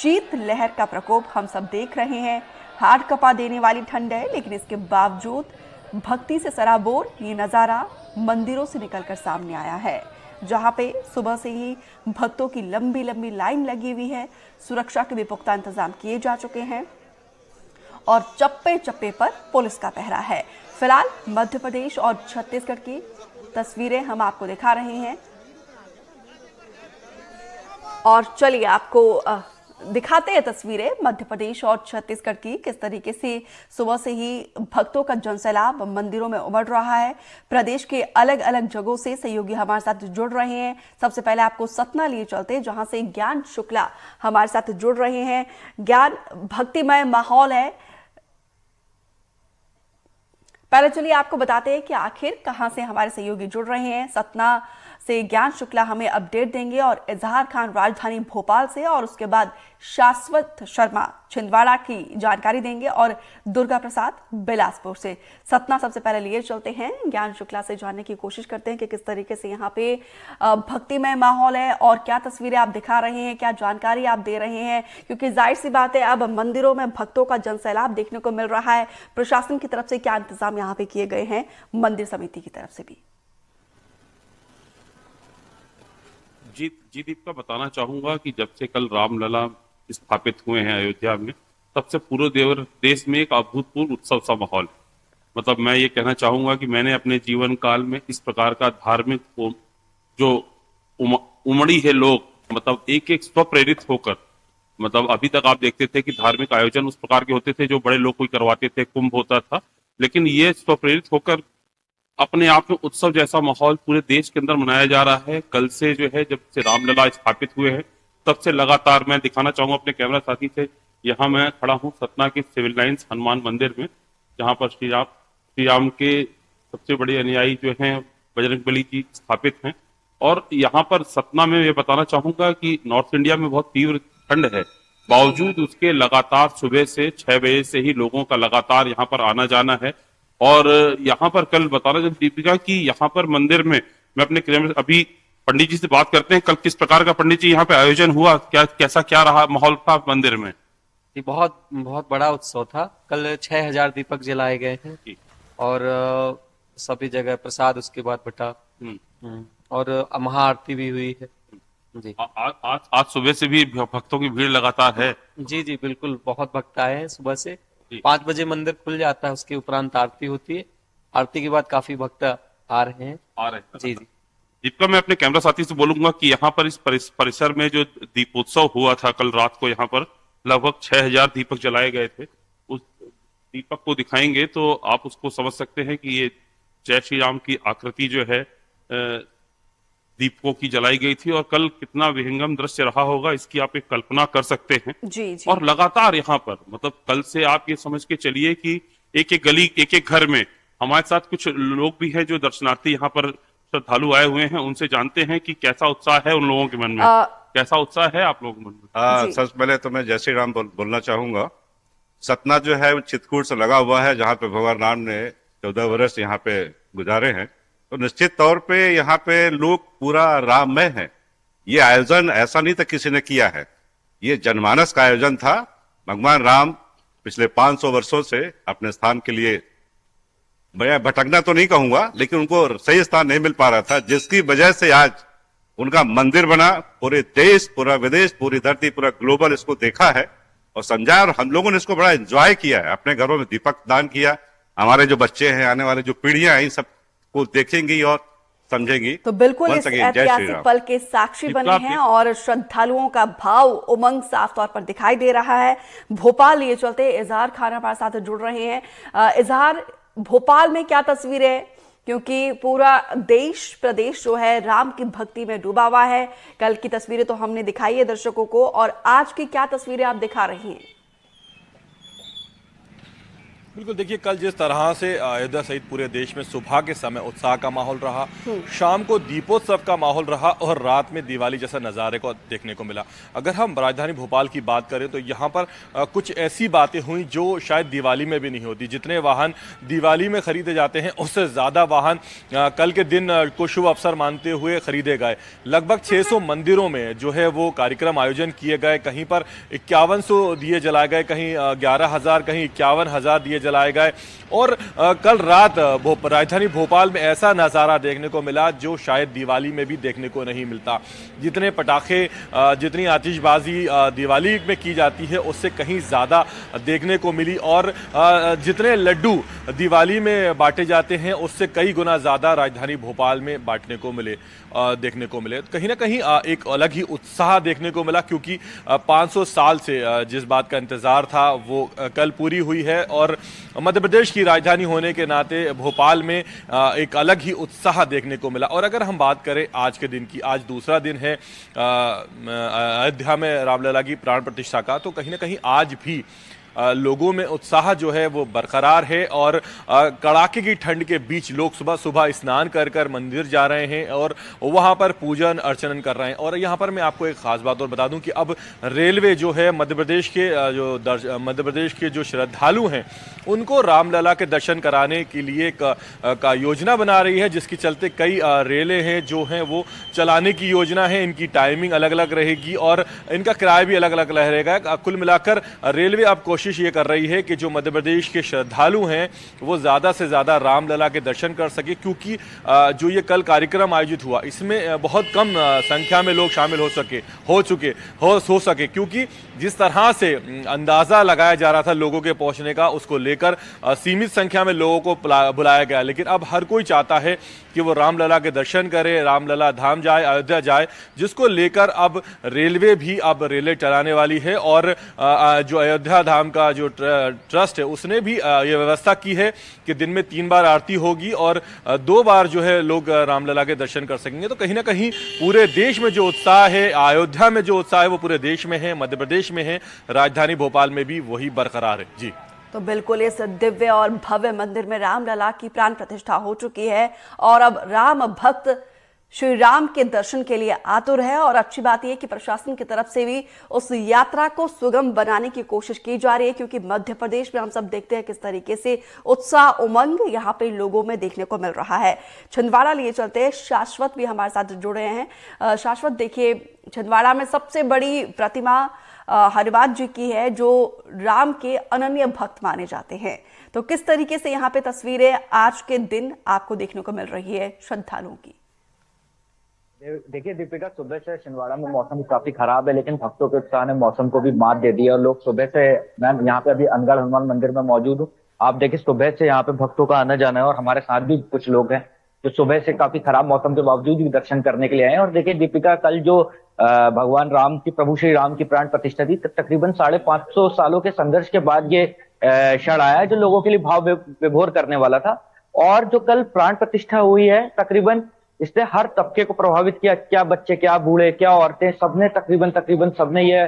शीत लहर का प्रकोप हम सब देख रहे हैं। हाड़ कपा देने वाली ठंड है, लेकिन इसके बावजूद भक्ति से सराबोर ये नज़ारा मंदिरों से निकलकर सामने आया है, जहां पे सुबह से ही भक्तों की लंबी लंबी लाइन लगी हुई है। सुरक्षा के भी पुख्ता इंतजाम किए जा चुके हैं और चप्पे चप्पे पर पुलिस का पहरा है। फिलहाल मध्य प्रदेश और छत्तीसगढ़ की तस्वीरें हम आपको दिखा रहे हैं और चलिए आपको दिखाते हैं तस्वीरें मध्य प्रदेश और छत्तीसगढ़ की, किस तरीके से सुबह से ही भक्तों का जनसैलाब मंदिरों में उमड़ रहा है। प्रदेश के अलग अलग जगहों से सहयोगी हमारे साथ जुड़ रहे हैं। सबसे पहले आपको सतना लिए चलते हैं, जहां से ज्ञान शुक्ला हमारे साथ जुड़ रहे हैं। ज्ञान, भक्तिमय माहौल है। पहले चलिए आपको बताते हैं कि आखिर कहां से हमारे सहयोगी जुड़ रहे हैं। सतना से ज्ञान शुक्ला हमें अपडेट देंगे और इजहार खान राजधानी भोपाल से, और उसके बाद शाश्वत शर्मा छिंदवाड़ा की जानकारी देंगे और दुर्गा प्रसाद बिलासपुर से। सतना सबसे पहले लिए चलते हैं, ज्ञान शुक्ला से जानने की कोशिश करते हैं कि किस तरीके से यहाँ पे भक्तिमय माहौल है और क्या तस्वीरें आप दिखा रहे हैं, क्या जानकारी आप दे रहे हैं, क्योंकि जाहिर सी बात है अब मंदिरों में भक्तों का जनसैलाब देखने को मिल रहा है। प्रशासन की तरफ से क्या इंतजाम यहाँ पे किए गए हैं, मंदिर समिति की तरफ से भी। जी दीपिका, बताना चाहूंगा कि जब से कल रामलला स्थापित हुए हैं अयोध्या में, तब से पूरे देश में एक अभूतपूर्व उत्सव सा माहौल है। मतलब मैं ये कहना चाहूंगा कि मैंने अपने जीवन काल में इस प्रकार का धार्मिक जो उमड़ी है लोग, मतलब एक एक स्वप्रेरित होकर, मतलब अभी तक आप देखते थे कि धार्मिक आयोजन उस प्रकार के होते थे जो बड़े लोग कोई करवाते थे, कुंभ होता था, लेकिन ये स्वप्रेरित होकर अपने आप में उत्सव जैसा माहौल पूरे देश के अंदर मनाया जा रहा है। कल से जो है, जब से रामलला स्थापित हुए हैं, तब से लगातार मैं दिखाना चाहूंगा अपने कैमरा साथी से, यहाँ मैं खड़ा हूँ सतना के सिविल लाइंस हनुमान मंदिर में, जहाँ पर श्री राम के सबसे बड़े अनुयायी जो हैं बजरंगबली जी स्थापित हैं। और यहाँ पर सतना में ये बताना चाहूंगा कि नॉर्थ इंडिया में बहुत तीव्र ठंड है, बावजूद उसके लगातार सुबह से 6 बजे से ही लोगों का लगातार यहाँ पर आना जाना है। और यहाँ पर कल बताना जब दीपिका की यहाँ पर मंदिर में मैं अपने कैमरे अभी पंडित जी से बात करते हैं, कल किस प्रकार का पंडित जी यहाँ पे आयोजन हुआ, क्या रहा माहौल था मंदिर में? जी, बहुत बहुत बड़ा उत्सव था। कल 6000 दीपक जलाए गए हैं और सभी जगह प्रसाद उसके बाद बटा और महाआरती भी हुई है। जी, आज सुबह से भी भक्तों की भीड़ लगातार है। जी जी बिल्कुल, बहुत भक्त आए हैं सुबह से। 5 बजे मंदिर खुल जाता है, उसके उपरांत आरती होती है। आरती के बाद काफी भक्त आ रहे हैं। जी जी दीपिका, मैं अपने कैमरा साथी से बोलूंगा कि यहाँ पर इस परिसर में जो दीपोत्सव हुआ था कल रात को, यहाँ पर लगभग 6000 दीपक जलाए गए थे। उस दीपक को दिखाएंगे तो आप उसको समझ सकते हैं कि ये जय श्री राम की आकृति जो है दीपकों की जलाई गई थी, और कल कितना विहंगम दृश्य रहा होगा इसकी आप एक कल्पना कर सकते हैं। जी जी। और लगातार यहाँ पर मतलब कल से आप ये समझ के चलिए कि एक एक गली, एक एक घर में हमारे साथ कुछ लोग भी हैं जो दर्शनार्थी यहाँ पर श्रद्धालु आए हुए हैं। उनसे जानते हैं कि कैसा उत्साह है उन लोगों के मन में, कैसा उत्साह है आप लोगों के मन में। सबसे पहले तो मैं जय श्री राम बोलना चाहूंगा। सतना जो है चित्रकूट से लगा हुआ है, जहाँ पे भगवान राम ने 14 वर्ष यहाँ पे गुजारे हैं, तो निश्चित तौर पे यहाँ पे लोग पूरा राममय हैं। ये आयोजन ऐसा नहीं था किसी ने किया है, ये जनमानस का आयोजन था। भगवान राम पिछले 500 वर्षों से अपने स्थान के लिए, मैं भटकना तो नहीं कहूंगा, लेकिन उनको सही स्थान नहीं मिल पा रहा था, जिसकी वजह से आज उनका मंदिर बना। पूरे देश, पूरा विदेश, पूरी धरती, पूरा ग्लोबल इसको देखा है और समझा, और हम लोगों ने इसको बड़ा एंजॉय किया है। अपने घरों में दीपक दान किया। हमारे जो बच्चे हैं, आने वाले जो पीढ़ियां हैं, इन सब को देखेंगी और समझेंगी। तो बिल्कुल इस ऐतिहासिक पल के साक्षी बने हैं और श्रद्धालुओं का भाव, उमंग साफ तौर पर दिखाई दे रहा है। भोपाल लिए चलते इजहार खान हमारे साथ जुड़ रहे हैं। इजहार, भोपाल में क्या तस्वीर है, क्योंकि पूरा देश, प्रदेश जो है राम की भक्ति में डूबा हुआ है। कल की तस्वीरें तो हमने दिखाई है दर्शकों को, और आज की क्या तस्वीरें आप दिखा रही हैं? बिल्कुल, देखिए कल जिस तरह से अयोध्या सहित पूरे देश में सुबह के समय उत्साह का माहौल रहा, शाम को दीपोत्सव का माहौल रहा और रात में दिवाली जैसा नज़ारे को देखने को मिला। अगर हम राजधानी भोपाल की बात करें तो यहाँ पर कुछ ऐसी बातें हुई जो शायद दिवाली में भी नहीं होती। जितने वाहन दिवाली में खरीदे जाते हैं उससे ज़्यादा वाहन कल के दिन को शुभ अवसर मानते हुए खरीदे गए। लगभग 600 मंदिरों में जो है वो कार्यक्रम आयोजन किए गए। कहीं पर 5100 दिए जलाए गए, कहीं 11,000, कहीं 51,000 दिए जलाए गए। और कल रात राजधानी भोपाल में ऐसा नज़ारा देखने को मिला जो शायद दिवाली में भी देखने को नहीं मिलता। जितने पटाखे, जितनी आतिशबाजी दिवाली में की जाती है उससे कहीं ज़्यादा देखने को मिली। और जितने लड्डू दिवाली में बांटे जाते हैं उससे कई गुना ज़्यादा राजधानी भोपाल में बांटने को मिले, देखने को मिले। कहीं ना कहीं एक अलग ही उत्साह देखने को मिला, क्योंकि 500 साल से जिस बात का इंतज़ार था वो कल पूरी हुई है। और मध्य प्रदेश की राजधानी होने के नाते भोपाल में एक अलग ही उत्साह देखने को मिला। और अगर हम बात करें आज के दिन की, आज दूसरा दिन है अयोध्या में रामलला की प्राण प्रतिष्ठा का, तो कहीं ना कहीं आज भी लोगों में उत्साह जो है वो बरकरार है। और कड़ाके की ठंड के बीच लोग सुबह सुबह स्नान कर कर मंदिर जा रहे हैं और वहां पर पूजन अर्चन कर रहे हैं। और यहां पर मैं आपको एक खास बात और बता दूं कि अब रेलवे जो है मध्य प्रदेश के जो श्रद्धालु हैं उनको रामलला के दर्शन कराने के लिए का योजना बना रही है, जिसके चलते कई रेलें हैं जो हैं वो चलाने की योजना है। इनकी टाइमिंग अलग अलग रहेगी और इनका किराया भी अलग अलग रहेगा। कुल मिलाकर रेलवे अब कोशिश ये कर रही है कि जो मध्य प्रदेश के श्रद्धालु हैं वो ज़्यादा से ज़्यादा रामलला के दर्शन कर सके, क्योंकि जो ये कल कार्यक्रम आयोजित हुआ इसमें बहुत कम संख्या में लोग शामिल हो सके, क्योंकि जिस तरह से अंदाज़ा लगाया जा रहा था लोगों के पहुंचने का, उसको लेकर सीमित संख्या में लोगों को बुलाया गया। लेकिन अब हर कोई चाहता है कि वो रामलला के दर्शन करे, रामलला धाम जाए, अयोध्या जाए, जिसको लेकर अब रेलवे भी अब रेलें चलाने वाली है। और जो अयोध्या धाम का जो ट्रस्ट है उसने भी ये व्यवस्था की है कि दिन में 3 बार आरती होगी और 2 बार जो है लोग रामलला के दर्शन कर सकेंगे। तो कहीं ना कहीं पूरे देश में जो उत्साह है, अयोध्या में जो उत्साह है वो पूरे देश में है, मध्य प्रदेश में है, राजधानी भोपाल में भी वही बरकरार है। जी, तो बिल्कुल इस दिव्य और भव्य मंदिर में रामलला की प्राण प्रतिष्ठा हो चुकी है और अब राम भक्त श्री राम के दर्शन के लिए आतुर है। और अच्छी बात यह कि प्रशासन की तरफ से भी उस यात्रा को सुगम बनाने की कोशिश की जा रही है, क्योंकि मध्य प्रदेश में हम सब देखते हैं किस तरीके से उत्साह उमंग यहाँ पे लोगों में देखने को मिल रहा है। छिंदवाड़ा लिए चलते हैं, शाश्वत भी हमारे साथ जुड़े हैं। शाश्वत, देखिए छिंदवाड़ा में सबसे बड़ी प्रतिमा हरिवाद जी की है जो राम के अनन्य भक्त माने जाते हैं। तो किस तरीके से यहाँ पे तस्वीरें आज के दिन आपको देखने को मिल रही है श्रद्धालुओं की? देखिए दीपिका, सुबह से छिंदवाड़ा में मौसम काफी खराब है, लेकिन भक्तों के उत्साह ने मौसम को भी मात दे दी और लोग सुबह से, मैं यहाँ पे अभी अनगढ़ हनुमान मंदिर में मौजूद हूँ। आप देखिए सुबह से यहाँ पे भक्तों का आना जाना है और हमारे साथ भी कुछ लोग हैं जो सुबह से काफी खराब मौसम के बावजूद भी दर्शन करने के लिए आए हैं। और देखिए दीपिका, कल जो भगवान राम की, प्रभु श्री राम की प्राण प्रतिष्ठा थी, तकरीबन 550 सालों के संघर्ष के बाद ये क्षण आया है जो लोगों के लिए भाव विभोर करने वाला था। और जो कल प्राण प्रतिष्ठा हुई है, तकरीबन इसने हर तबके को प्रभावित किया। क्या बच्चे, क्या बूढ़े, क्या औरतें, सबने तकरीबन सबने ये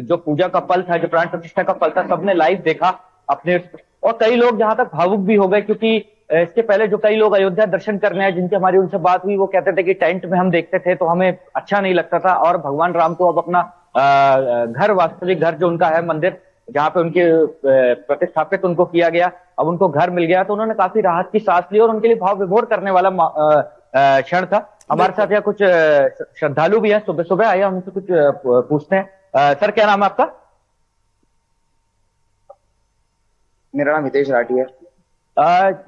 जो पूजा का पल था, जो प्राण प्रतिष्ठा का पल था, सबने लाइव देखा अपने। और कई लोग यहाँ तक भावुक भी हो गए, क्योंकि इसके पहले जो कई लोग अयोध्या दर्शन करने आए, जिनकी हमारी उनसे बात हुई, वो कहते थे कि टेंट में हम देखते थे तो हमें अच्छा नहीं लगता था, और भगवान राम को अब अपना घर, वास्तविक घर जो उनका है, मंदिर जहाँ पे उनके प्रतिस्थापित उनको किया गया, अब उनको घर मिल गया, तो उन्होंने काफी राहत की सांस ली और उनके लिए भाव विभोर करने वाला क्षण था। हमारे साथ यहाँ कुछ श्रद्धालु भी हैं, सुबह सुबह आया, उनसे कुछ पूछते हैं। सर, क्या नाम है आपका? मेरा नाम हितेश राठी है।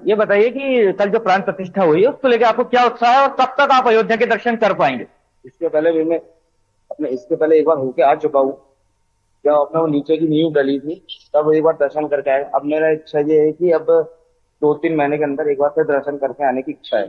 ये बताइए कि कल जो प्राण प्रतिष्ठा हुई है उसको लेकर आपको क्या उत्साह है और कब तक आप अयोध्या के दर्शन कर पाएंगे? इसके पहले एक बार होके आ चुका हूँ, जब अपने वो नीचे की नींव डली थी तब एक बार दर्शन करके आए। अब मेरा इच्छा ये है कि अब 2-3 महीने के अंदर एक बार फिर दर्शन करके आने की इच्छा है।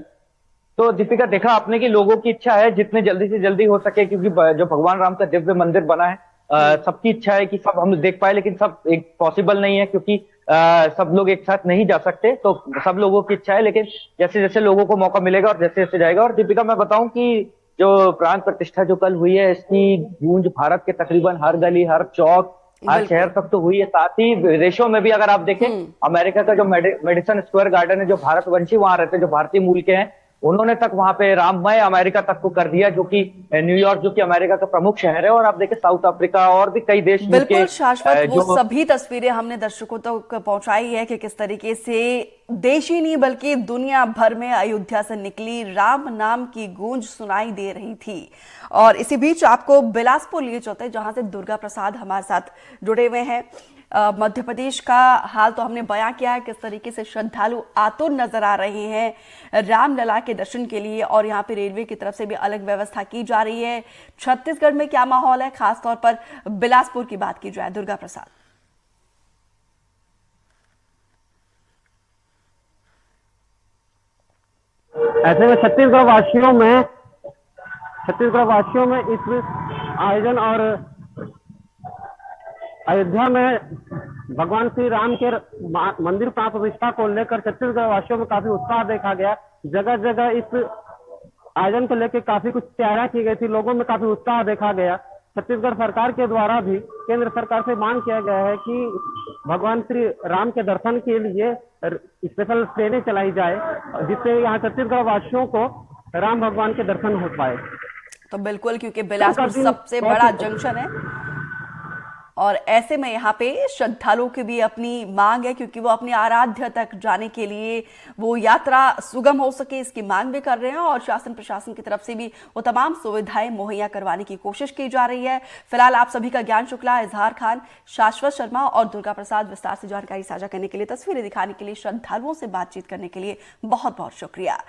तो दीपिका, देखा आपने कि लोगों की इच्छा है जितने जल्दी से जल्दी हो सके, क्योंकि जो भगवान राम का दिव्य मंदिर बना है, सबकी इच्छा है कि सब हम देख पाए, लेकिन सब एक पॉसिबल नहीं है, क्योंकि सब लोग एक साथ नहीं जा सकते। तो सब लोगों की इच्छा है, लेकिन जैसे जैसे लोगों को मौका मिलेगा और जैसे जैसे जाएगा। और दीपिका, मैं बताऊं कि जो प्राण प्रतिष्ठा जो कल हुई है, इसकी गूंज भारत के तकरीबन हर गली, हर चौक, आज बिल्कुल। शहर तक तो हुई है, साथ ही विदेशों में भी अगर आप देखें, अमेरिका का जो मेडिसन स्क्वायर गार्डन है, जो भारतवंशी वहां रहते हैं, जो भारतीय मूल के हैं, उन्होंने तक वहां पे राममय अमेरिका तक को कर दिया, जो कि न्यूयॉर्क जो कि अमेरिका का प्रमुख शहर है। और आप देखें साउथ अफ्रीका और भी कई देश बिल्कुल शाश्वत, वो जो सभी तस्वीरें हमने दर्शकों तक पहुंचाई है कि किस तरीके से देश ही नहीं बल्कि दुनिया भर में अयोध्या से निकली राम नाम की गूंज सुनाई दे रही थी। और इसी बीच आपको बिलासपुर लिए चलते हैं, जहां से दुर्गा प्रसाद हमारे साथ जुड़े हुए हैं। मध्य प्रदेश का हाल तो हमने बयां किया है, किस तरीके से श्रद्धालु आतुर नजर आ रहे हैं रामलला के दर्शन के लिए, और यहाँ पे रेलवे की तरफ से भी अलग व्यवस्था की जा रही है। छत्तीसगढ़ में क्या माहौल है, खासतौर पर बिलासपुर की बात की जाए, दुर्गा प्रसाद? ऐसे में छत्तीसगढ़ वासियों में इस आयोजन और अयोध्या में भगवान श्री राम के मंदिर प्राण प्रतिष्ठा को लेकर छत्तीसगढ़ वासियों में काफी उत्साह देखा गया। जगह जगह इस आयोजन को लेकर काफी कुछ तैयारियां की गई थी, लोगों में काफी उत्साह देखा गया। छत्तीसगढ़ सरकार के द्वारा भी केंद्र सरकार से मांग किया गया है कि भगवान श्री राम के दर्शन के लिए स्पेशल ट्रेनें चलाई जाए, जिससे यहाँ छत्तीसगढ़ वासियों को राम भगवान के दर्शन हो पाए। तो बिल्कुल, क्योंकि बिलासपुर सबसे बड़ा जंक्शन है और ऐसे में यहाँ पे श्रद्धालुओं की भी अपनी मांग है, क्योंकि वो अपने आराध्य तक जाने के लिए वो यात्रा सुगम हो सके, इसकी मांग भी कर रहे हैं। और शासन प्रशासन की तरफ से भी वो तमाम सुविधाएं मुहैया करवाने की कोशिश की जा रही है। फिलहाल आप सभी का ज्ञान शुक्ला, इजहार खान, शाश्वत शर्मा और दुर्गा प्रसाद विस्तार से जानकारी साझा करने के लिए, तस्वीरें दिखाने के लिए, श्रद्धालुओं से बातचीत करने के लिए बहुत बहुत शुक्रिया।